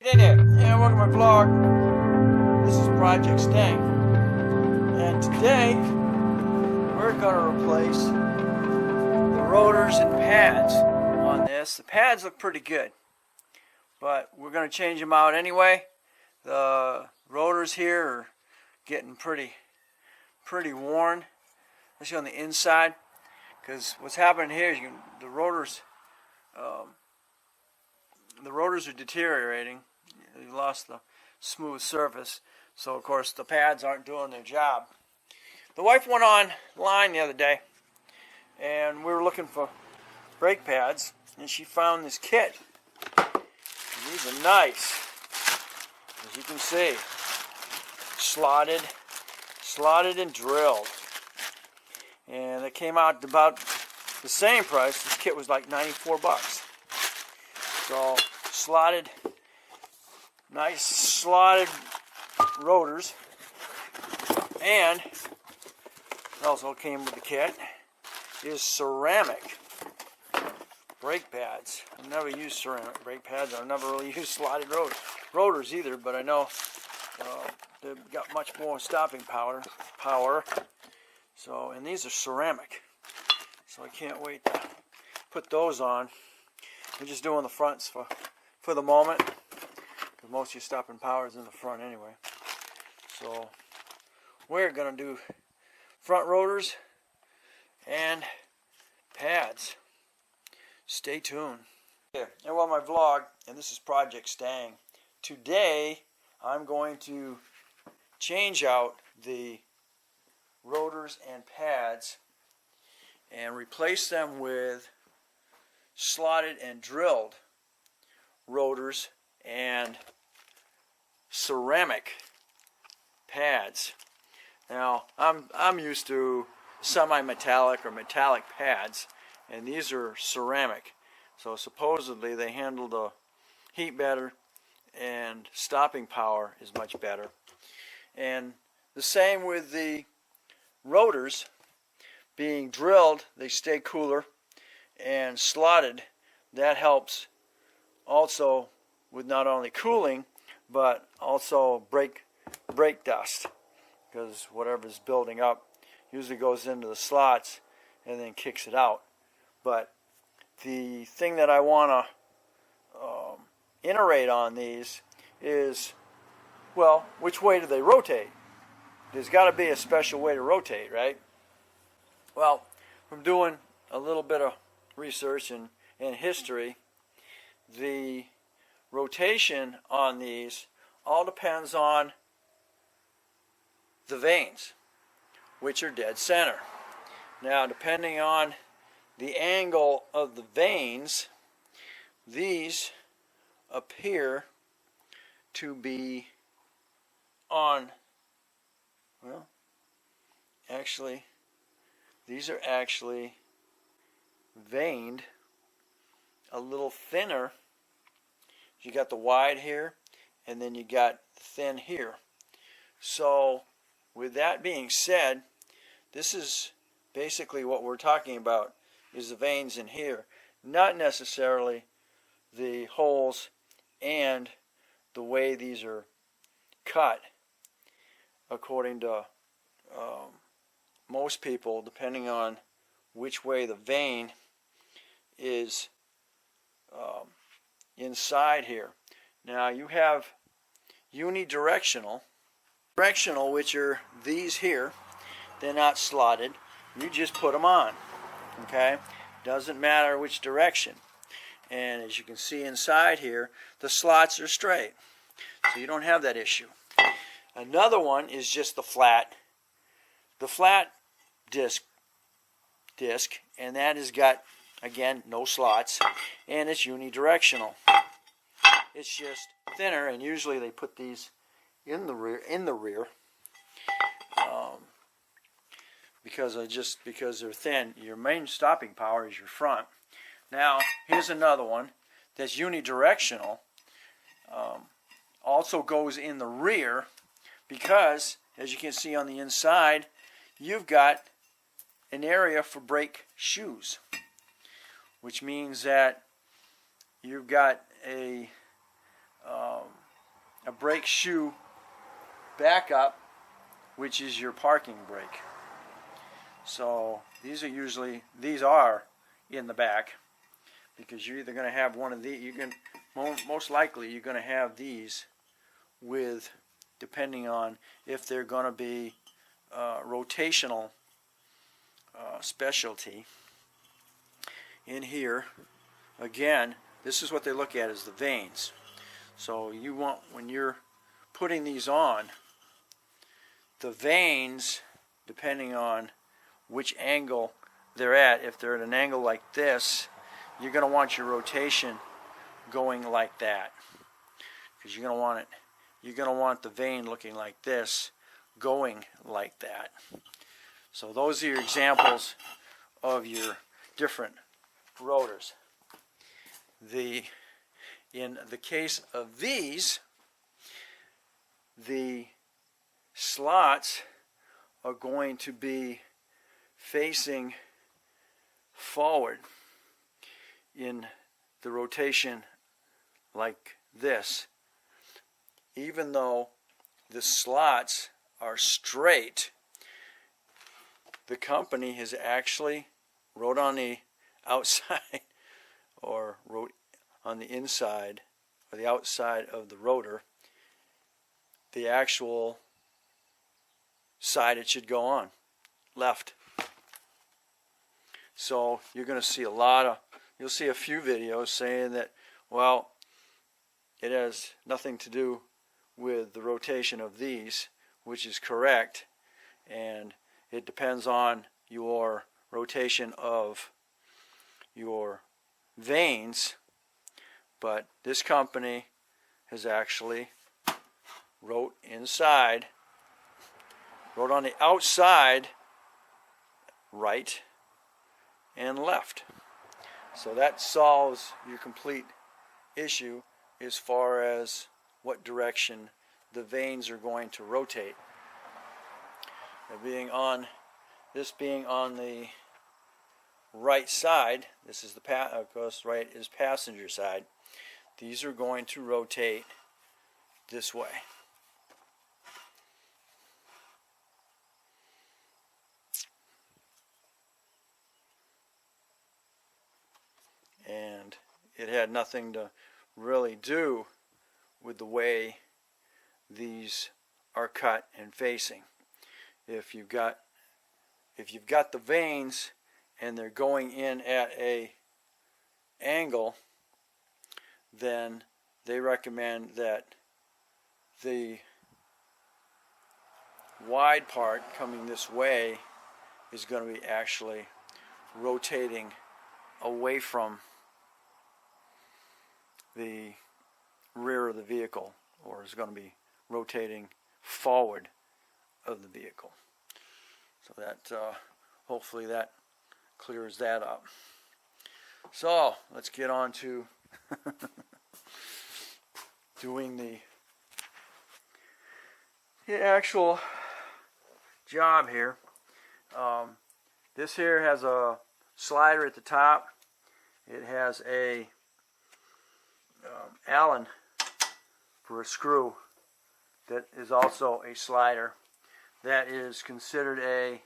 Hey there, and welcome to my vlog. This is Project Stang, and today we're going to replace the rotors and pads on this. The pads look pretty good, but we're going to change them out anyway. The rotors here are getting pretty worn, especially on the inside, because what's happening here is the rotors are deteriorating. You lost the smooth surface, so of course the pads aren't doing their job. The wife went online the other day, and we were looking for brake pads, and she found this kit. And these are nice, as you can see, slotted and drilled, and it came out about the same price. This kit was like 94 bucks. So nice slotted rotors, and also came with the kit is ceramic brake pads. I've never used ceramic brake pads. I've never really used slotted rotors either, but I know they've got much more stopping power. So, and these are ceramic, so I can't wait to put those on. I'm just doing the fronts for the moment, because most of your stopping power is in the front anyway. So we're going to do front rotors and pads. Stay tuned. Yeah, and well, my vlog, and this is Project Stang. Today I'm going to change out the rotors and pads and replace them with slotted and drilled rotors and ceramic pads. Now I'm used to semi-metallic or metallic pads, and these are ceramic, so supposedly they handle the heat better and stopping power is much better. And the same with the rotors. Being drilled, they stay cooler, and slotted, that helps also with not only cooling but also brake dust, because whatever's building up usually goes into the slots and then kicks it out. But the thing that I want to iterate on these is, well, which way do they rotate? There's got to be a special way to rotate, right? Well, from doing a little bit of research and history, the rotation on these all depends on the vanes, which are dead center. Now, depending on the angle of the vanes, these appear to be on, well, actually, these are actually vaned a little thinner. You got the wide here, and then you got thin here. So with that being said, this is basically what we're talking about, is the vanes in here, not necessarily the holes and the way these are cut. According to most people, depending on which way the vane is inside here. Now you have unidirectional, which are these here. They're not slotted. You just put them on. Okay? Doesn't matter which direction. And as you can see inside here, the slots are straight, so you don't have that issue. Another one is just the flat disc, and that has got, again, no slots, and it's unidirectional. It's just thinner, and usually they put these in the rear, because they're thin. Your main stopping power is your front. Now here's another one that's unidirectional, also goes in the rear, because as you can see on the inside, you've got an area for brake shoes, which means that you've got a brake shoe backup, which is your parking brake. So these are in the back, because you're either going to have one of these. Most likely you're going to have these with, depending on if they're going to be rotational specialty. In here, again, this is what they look at, is the vanes. So you want, when you're putting these on, the vanes, depending on which angle they're at, if they're at an angle like this, you're going to want your rotation going like that, because you're going to want the vane looking like this, going like that. So those are your examples of your different rotors. In the case of these, the slots are going to be facing forward in the rotation like this. Even though the slots are straight, the company has actually wrote on the outside, or wrote on the inside or the outside of the rotor, the actual side it should go on, left. So you're going to see you'll see a few videos saying that, well, it has nothing to do with the rotation of these, which is correct, and it depends on your rotation of your vanes. But this company has actually wrote on the outside, right and left. So that solves your complete issue as far as what direction the vanes are going to rotate. This being on the right side, this is of course right is passenger side. These are going to rotate this way. And it had nothing to really do with the way these are cut and facing. If you've got the vanes and they're going in at a angle, then they recommend that the wide part coming this way is going to be actually rotating away from the rear of the vehicle, or is going to be rotating forward of the vehicle. So that hopefully that clears that up. So let's get on to doing the actual job here. This here has a slider at the top. It has a Allen for a screw that is also a slider. That is considered a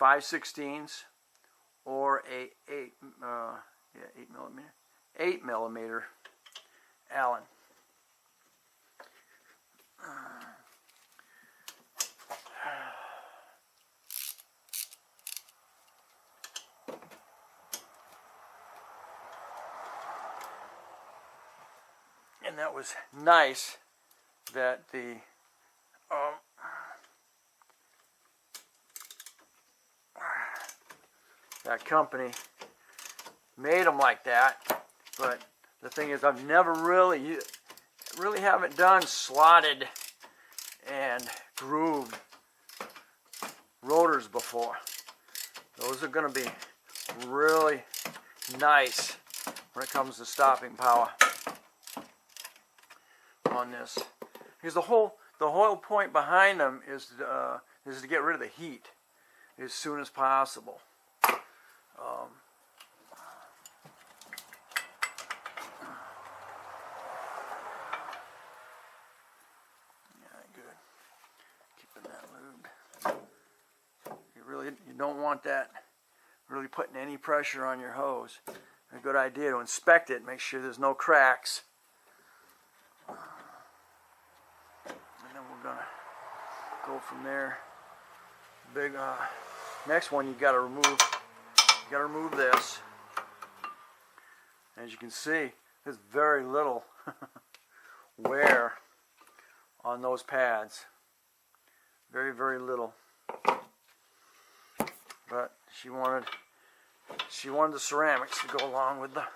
5/16 or a 8 millimeter Allen. And that was nice that the that company made them like that. But the thing is, I've never really haven't done slotted and grooved rotors before. Those are going to be really nice when it comes to stopping power on this, because the whole point behind them is to get rid of the heat as soon as possible. want that really putting any pressure on your hose. A good idea to inspect it, make sure there's no cracks. And then we're gonna go from there. Big next one, you gotta remove this. As you can see, there's very little wear on those pads. Very, very little. But she wanted the ceramics to go along with the.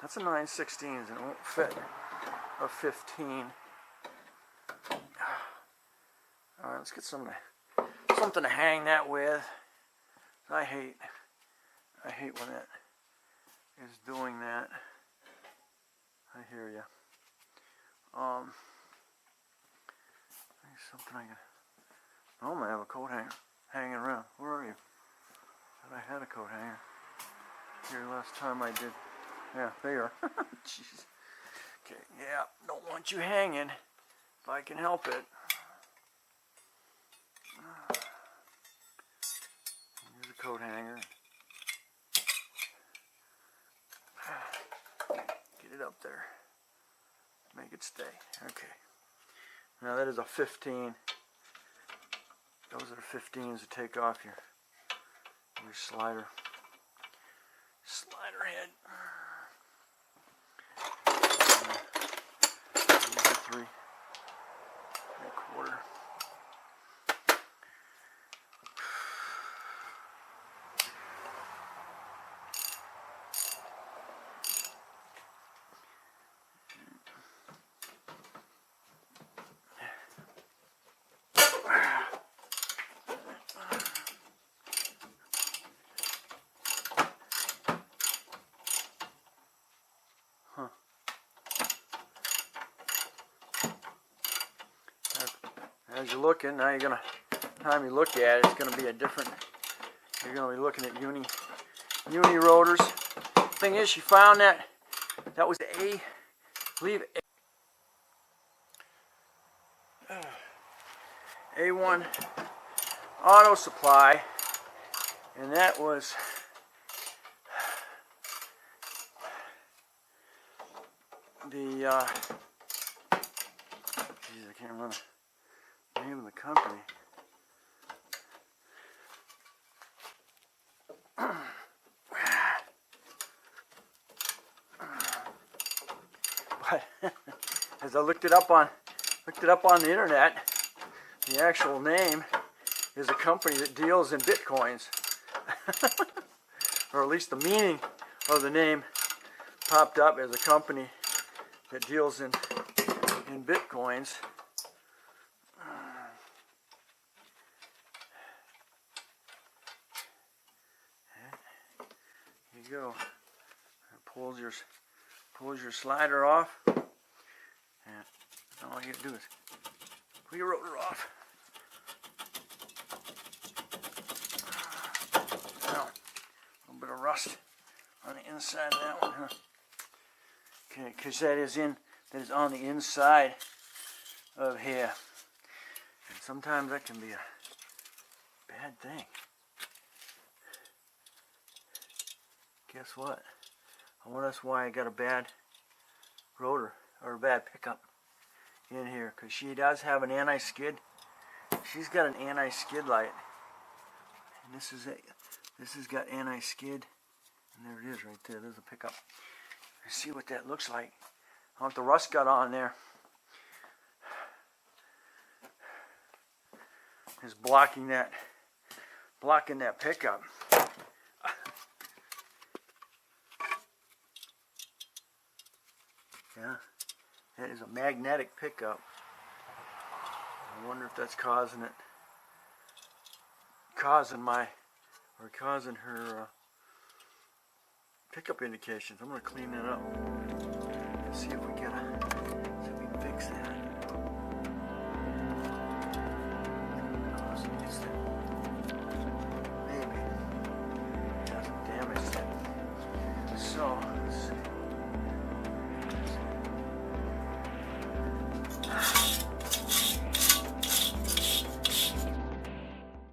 That's a 9/16, and it won't fit a 15. All right, let's get something to hang that with. I hate when it is doing that. I hear you. Something I can. Oh, I'm gonna have a coat hanger hanging around. Where are you? Thought I had a coat hanger here last time I did. Yeah, there. Jeez. Okay, yeah, don't want you hanging if I can help it. Here's a coat hanger. Get it up there. Make it stay. Okay. Now that is a 15. Those are 15s to take off your slider head. These are 3/4. As you're looking, now time you look at it, it's gonna be a different. You're gonna be looking at uni rotors. Thing is, she found that was I believe A1 auto supply, and that was the geez, I can't remember the name of the company. But as I looked it up on the internet, the actual name is a company that deals in bitcoins, or at least the meaning of the name popped up as a company that deals in bitcoins. Here you go. It pulls your slider off, and all you do is pull your rotor off. Now, a little bit of rust on the inside of that one, huh? Okay, because that is on the inside of here, and sometimes that can be a bad thing. Guess what? I wonder that's why I got a bad rotor or a bad pickup in here, because she does have an anti-skid. She's got an anti-skid light, and this is it. This has got anti-skid, and there it is right there. There's a pickup. Let's see what that looks like. I want the rust got on there. Is blocking that pickup. Yeah, that is a magnetic pickup. I wonder if that's causing her pickup indications. I'm going to clean that up and see if